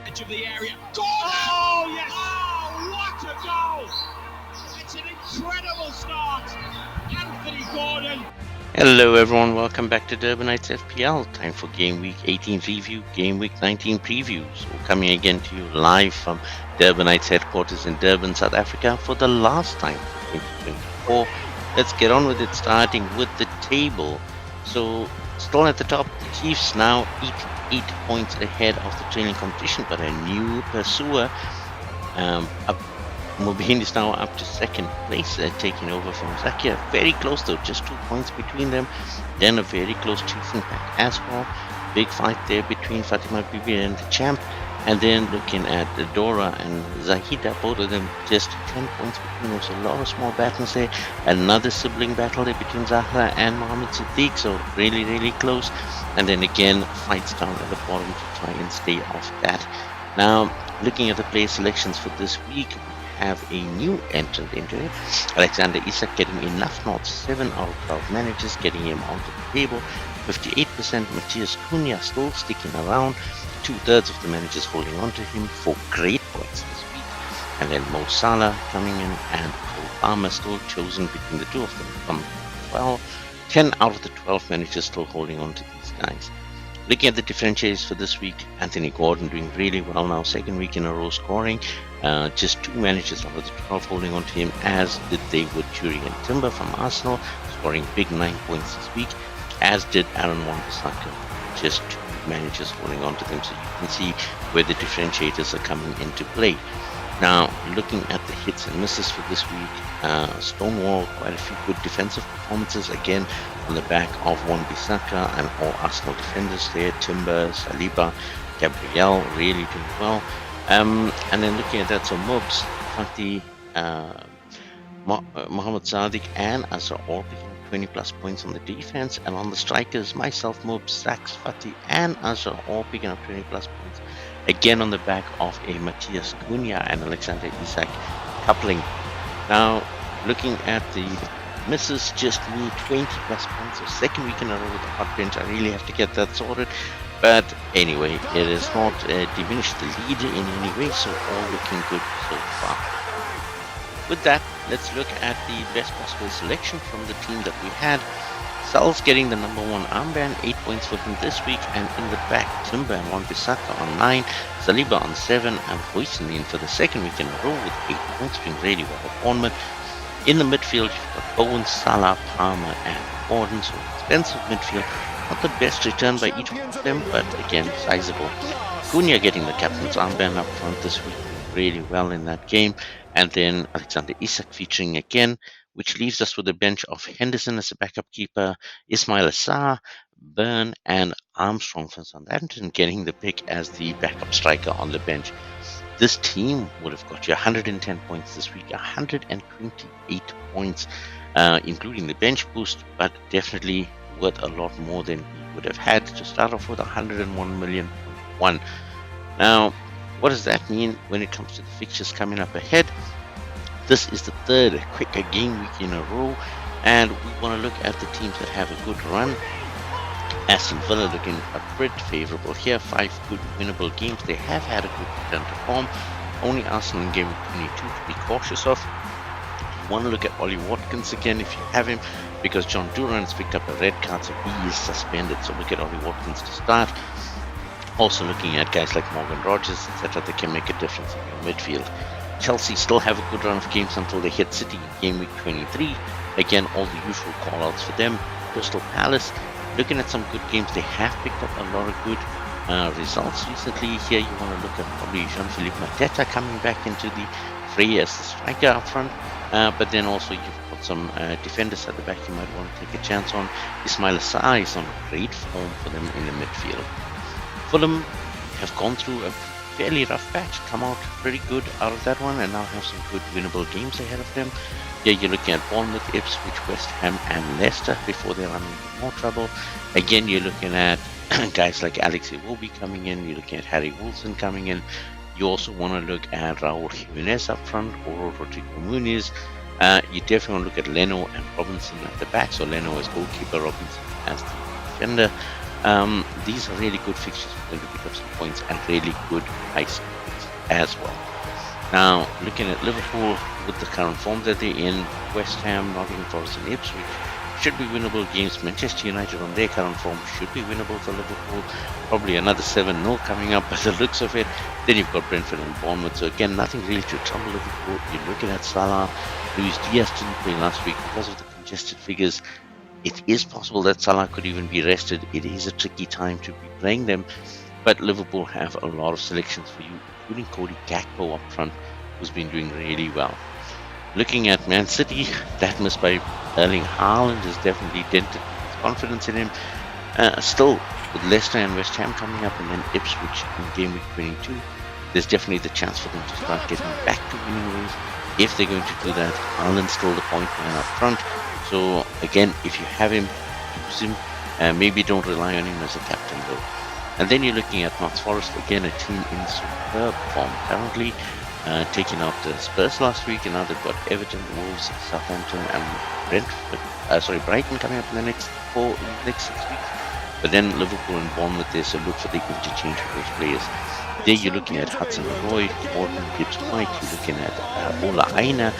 edge of the area. Oh, yes! Oh, what a goal! It's an incredible start. Anthony Gordon. Hello everyone, welcome back to Durbanites FPL. Time for Game Week 18 review, Game Week 19 previews. We're coming again to you live from Durbanites headquarters in Durban, South Africa for the last time for 2024. Let's get on with it, starting with the table. So, still at the top, the Chiefs now 8 points ahead of the trailing competition, but a new pursuer. Mubin is now up to second place, taking over from Zakia. Very close though, just 2 points between them. Then a very close chasing pack as well. Big fight there between Fatima Bibi and the champ. And then looking at Dora and Zahida, both of them just 10 points between them. So a lot of small battles there. Another sibling battle there between Zahra and Mohammed Siddiq. So really, really close. And then again, fights down at the bottom to try and stay off that. Now, looking at the player selections for this week, have a new entrant into it. Alexander Isak getting enough nods, 7 out of 12 managers, getting him onto the table. 58%. Matthias Cunha still sticking around. 2/3 of the managers holding on to him for great points this week. And then Mo Salah coming in and Cole Palmer still chosen between the two of them from 10 out of the 12 managers still holding on to these guys. Looking at the differentiators for this week, Anthony Gordon doing really well now, second week in a row scoring. Just 2 managers out of the 12 holding on to him, as did David Jury and Timber from Arsenal, scoring big 9 points this week, as did Aaron Wan-Bissaka. Just 2 managers holding on to them, so you can see where the differentiators are coming into play. Now, looking at the hits and misses for this week, Stonewall, quite a few good defensive performances, again on the back of Wan-Bissaka and all Arsenal defenders there, Timber, Saliba, Gabriel, really doing well. And then looking at that, so Mubs, Fatih, Mohamed Sadiq and Azra all picking 20 plus points on the defense, and on the strikers, myself, Mubs, Sax, Fatih and Azra all picking up 20 plus points. Again on the back of a Matthias Cunha and Alexander Isak coupling. Now, looking at the misses, just me 20 plus points. So second week in a row with the hot bench. I really have to get that sorted. But anyway, it has not diminished the lead in any way, so all looking good so far. With that, let's look at the best possible selection from the team that we had. Sal's getting the number 1 armband, 8 points for him this week, and in the back, Timber and Wan-Bissaka on 9, Saliba on 7, and Huijsen in for the second week in a row with 8 points, doing really well at Bournemouth. In the midfield, you've got Bowen, Salah, Palmer, and Gordon, so expensive midfield. Not the best return by each of them, but again, sizable. Cunha getting the captain's armband up front this week, really well in that game. And then Alexander Isak featuring again, which leaves us with a bench of Henderson as a backup keeper, Ismail Assar, Byrne, and Armstrong from Southampton getting the pick as the backup striker on the bench. This team would have got you 110 points this week, 128 points, including the bench boost, but definitely worth a lot more than we would have had to start off with 101 million. Now, what does that mean when it comes to the fixtures coming up ahead? This is the third quicker game week in a row, and we want to look at the teams that have a good run. Aston Villa looking a bit favourable here, 5 good winnable games. They have had a good return to form. Only Arsenal in game 22 to be cautious of. You want to look at Ollie Watkins again if you have him, because John Duran has picked up a red card, so he is suspended. So look at Ollie Watkins to start. Also looking at guys like Morgan Rogers, etc., that can make a difference in your midfield. Chelsea still have a good run of games until they hit City in game week 23. Again, all the usual call-outs for them. Crystal Palace, looking at some good games. They have picked up a lot of good results recently. Here you want to look at probably Jean-Philippe Mateta coming back into the fray as the striker up front. But then also you've got some defenders at the back you might want to take a chance on. Ismail Assar is on great form for them in the midfield. Fulham have gone through a fairly rough patch, come out pretty good out of that one, and now have some good winnable games ahead of them. Here you're looking at Bournemouth, Ipswich, West Ham, and Leicester before they run into more trouble. Again, you're looking at guys like Alex Iwobi coming in, you're looking at Harry Wilson coming in. You also want to look at Raul Jimenez up front, or Rodrigo Muniz. You definitely want to look at Leno and Robinson at the back. So Leno as goalkeeper, Robinson as the defender. These are really good fixtures for them to pick up some points and really good price points as well. Now, looking at Liverpool with the current form that they're in, West Ham, Nottingham Forest, and Ipswich should be winnable games. Manchester United on their current form should be winnable for Liverpool. Probably another 7-0 coming up by the looks of it. Then you've got Brentford and Bournemouth. So again, nothing really to trouble Liverpool. You're looking at Salah. Luis Diaz didn't play last week because of the congested figures. It is possible that Salah could even be rested. It is a tricky time to be playing them. But Liverpool have a lot of selections for you, including Cody Gakpo up front, who's been doing really well. Looking at Man City, that miss by Erling Haaland has definitely dented his confidence in him. Still, with Leicester and West Ham coming up and then Ipswich in game week 22, there's definitely the chance for them to start getting back to winning ways. If they're going to do that, Haaland's still the point man up front. So again, if you have him, use him. Maybe don't rely on him as a captain though. And then you're looking at Notts Forest, again a team in superb form currently, taking out the Spurs last week, and now they've got Everton, Wolves, Southampton, and Brighton coming up in the next 6 weeks. But then Liverpool and Bournemouth there, so look for the interchange of those players. There you're looking at Hudson-Odoi, Gordon, Gibbs-White, you're looking at Ola Aina.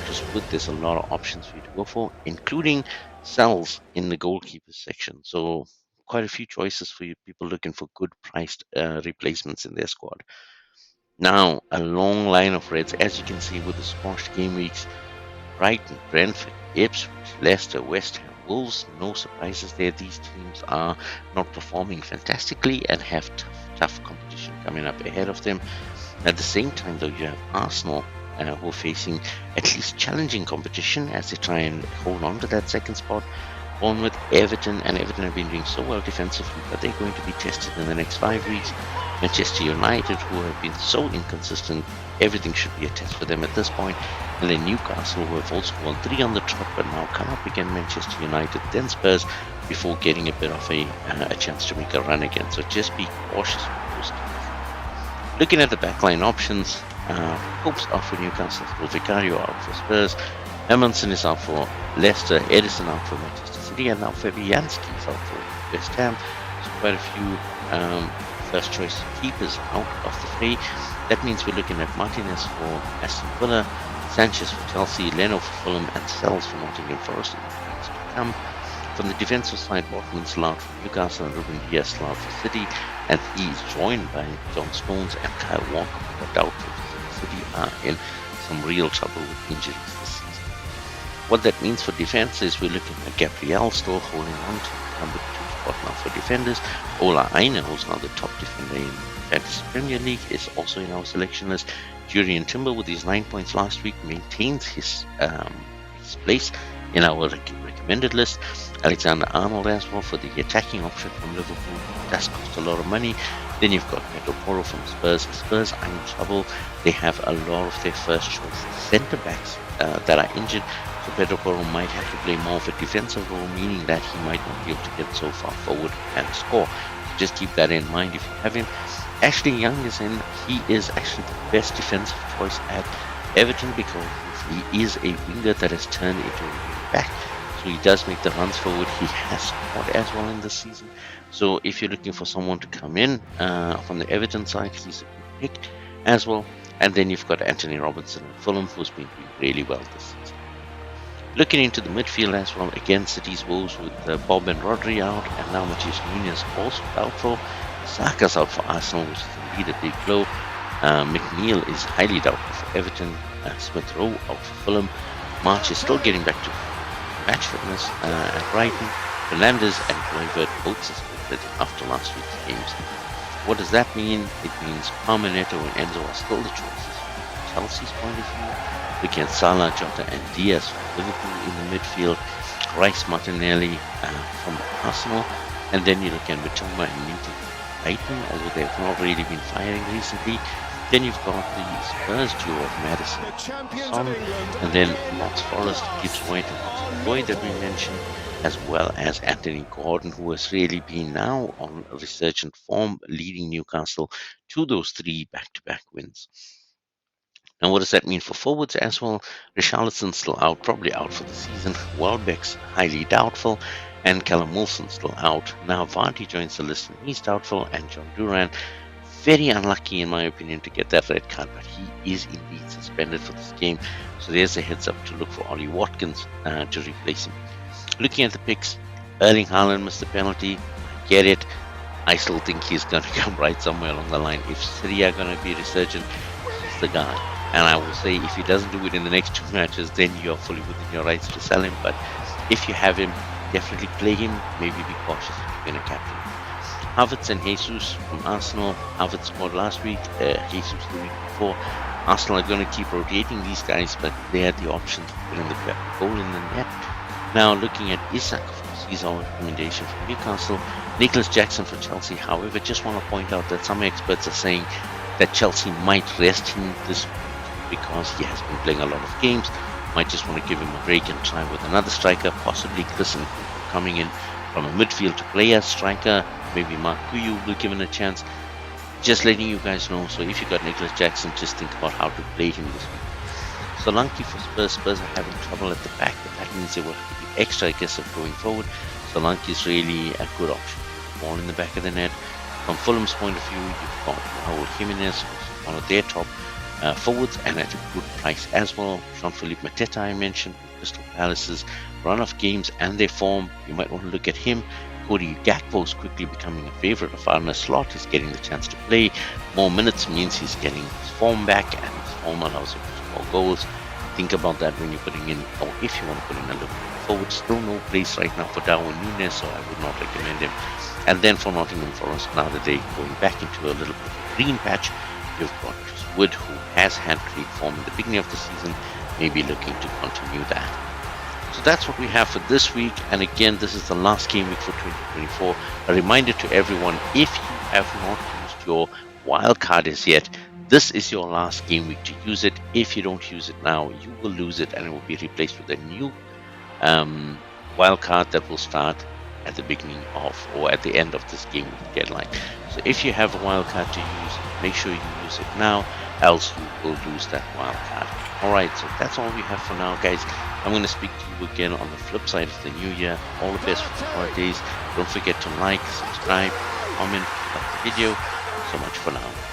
Just put there's a lot of options for you to go for, including Sells in the goalkeepers section. So quite a few choices for you people looking for good priced replacements in their squad. Now, a long line of reds, as you can see with the squashed game weeks. Brighton, Brentford, Ipswich, Leicester, West Ham, Wolves, no surprises there. These teams are not performing fantastically and have tough competition coming up ahead of them. At the same time, though, you have Arsenal who are facing at least challenging competition as they try and hold on to that second spot. Bournemouth, Everton have been doing so well defensively, but they're going to be tested in the next 5 weeks. Manchester United, who have been so inconsistent, everything should be a test for them at this point. And then Newcastle, who have also won 3 on the trot, but now come up against Manchester United, then Spurs, before getting a bit of a chance to make a run again. So just be cautious with those teams. Looking at the backline options, Pope's out for Newcastle, Vicario out for Spurs, Emerson is out for Leicester, Edison out for Manchester City, and now Fabianski is out for West Ham. So quite a few first choice keepers out of the fray. That means we're looking at Martinez for Aston Villa, Sanchez for Chelsea, Leno for Fulham, and Sells for Nottingham Forest in the weeks to come. From the defensive side, Botman's allowed for Newcastle and Ruben Diaz allowed for City, and he is joined by John Stones and Kyle Walker, who are doubtful for City are in some real trouble with injuries this season. What that means for defense is we're looking at Gabriel still holding on to number 2 spot now for defenders. Ola Aina, who's now the top defender in Fantasy Premier League, is also in our selection list. Jurriën Timber, with his 9 points last week, maintains his place in our recommended list. Alexander Arnold as well for the attacking option from Liverpool. Does cost a lot of money. Then you've got Pedro Porro from Spurs. Spurs are in trouble. They have a lot of their first choice centre backs that are injured. So Pedro Porro might have to play more of a defensive role, meaning that he might not be able to get so far forward and score. So just keep that in mind if you have him. Ashley Young is in. He is actually the best defensive choice at Everton because he is a winger that has turned into a wing back. So he does make the runs forward. He has scored as well in this season. So if you're looking for someone to come in from the Everton side, he's a good pick as well. And then you've got Anthony Robinson and Fulham, who's been doing really well this season. Looking into the midfield as well, again, City's woes with Bob and Rodri out, and now Matheus Nunes also doubtful. Saka's out for Arsenal, which is indeed a big blow. McNeil is highly doubtful for Everton. Smith Rowe out for Fulham. March is still getting back to match fitness at Brighton. Fernandes and Kluivert both suspended after last week's games. What does that mean? It means Palmer-Neto and Enzo are still the choices from Chelsea's point of view. Looking at Salah, Jota and Diaz from Liverpool in the midfield. Rice, Martinelli from Arsenal. And then you look at Mitoma and Newton from Brighton, although they've not really been firing recently. Then you've got the Spurs duo of Madison and Son, and then Notts Forest, Gibbs-White and Hudson-Odoi that we mentioned, as well as Anthony Gordon, who has really been now on a resurgent form, leading Newcastle to those 3 back-to-back wins. Now, what does that mean for forwards as well? Richarlison's still out, probably out for the season. Welbeck's highly doubtful. and Callum Wilson still out. Now Vardy joins the list and he's doubtful, and John Duran, very unlucky in my opinion to get that red card, but he is indeed suspended for this game. So there's a heads up to look for Ollie Watkins to replace him. Looking at the picks, Erling Haaland missed the penalty. I get it. I still think he's going to come right somewhere along the line. If City are going to be resurgent, he's the guy. And I will say, if he doesn't do it in the next 2 matches, then you're fully within your rights to sell him. But if you have him, definitely play him. Maybe be cautious if you're going to captain him. Havertz and Jesus from Arsenal. Havertz scored last week, Jesus the week before. Arsenal are going to keep rotating these guys, but they had the option to put in the goal in the net. Now looking at Isak, of course, he's our recommendation from Newcastle. Nicholas Jackson for Chelsea. However, just want to point out that some experts are saying that Chelsea might rest him this week because he has been playing a lot of games. Might just want to give him a break and try with another striker, possibly Christen coming in from a midfield to play as striker. Maybe Mark Guyu will give him a chance. Just letting you guys know. So if you got Nicholas Jackson, just think about how to play him this week. Solanke for Spurs. Spurs are having trouble at the back, but that means they will have to be extra aggressive going forward. Solanke is really a good option. Ball in the back of the net. From Fulham's point of view, you've got Raul Jimenez, who's one of their top forwards, and at a good price as well. Jean-Philippe Mateta, I mentioned, Crystal Palace's run of games and their form. You might want to look at him. Cody Gakpo is quickly becoming a favourite of Arne Slot. He's getting the chance to play. More minutes means he's getting his form back, and his form allows him to score goals. Think about that when you're putting in, or if you want to put in a look forward. Still no place right now for Darwin Núñez, so I would not recommend him. And then for Nottingham Forest, now that they're going back into a little bit of a green patch, you've got Chris Wood, who has had great form in the beginning of the season, maybe looking to continue that. So that's what we have for this week, and again, this is the last game week for 2024. A reminder to everyone, if you have not used your wildcard as yet, this is your last game week to use it. If you don't use it now, you will lose it, and it will be replaced with a new wildcard that will start at the beginning of, or at the end of this game week deadline. So if you have a wildcard to use, make sure you use it now, else you will lose that wildcard. Alright, so that's all we have for now, guys. I'm going to speak to you again on the flip side of the new year. All the best for the holidays. Don't forget to like, subscribe, comment, like the video. So much for now.